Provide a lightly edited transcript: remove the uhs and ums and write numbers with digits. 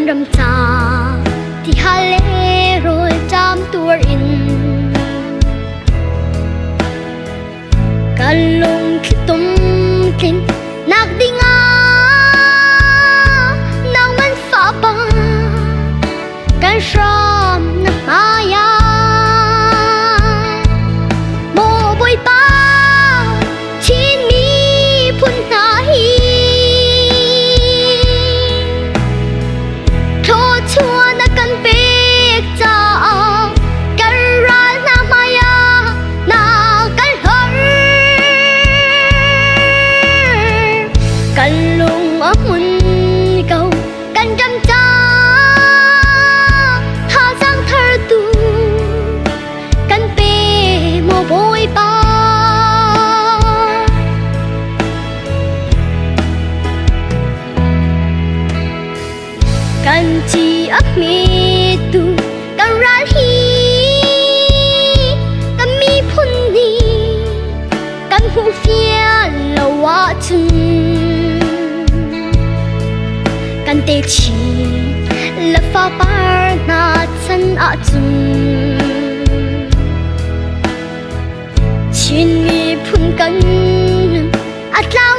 râm cha thì hà lê rồi chăm tuor in kan lung khi tum kin nak dinga nang man fa pa kan sham na maya mo boy pa chin mi phun na hi tho chua na kan pek cha kan ra na maya na kan har kan lung ở mun câu kan trăm cha tha sang thar tu kan pe mo boy pa kan chi ấp mi tu kan ra hi kan mi phun ni kan hu fia lo wa chun kan te chi la fa par na chan a chun chin mi phun kan at lao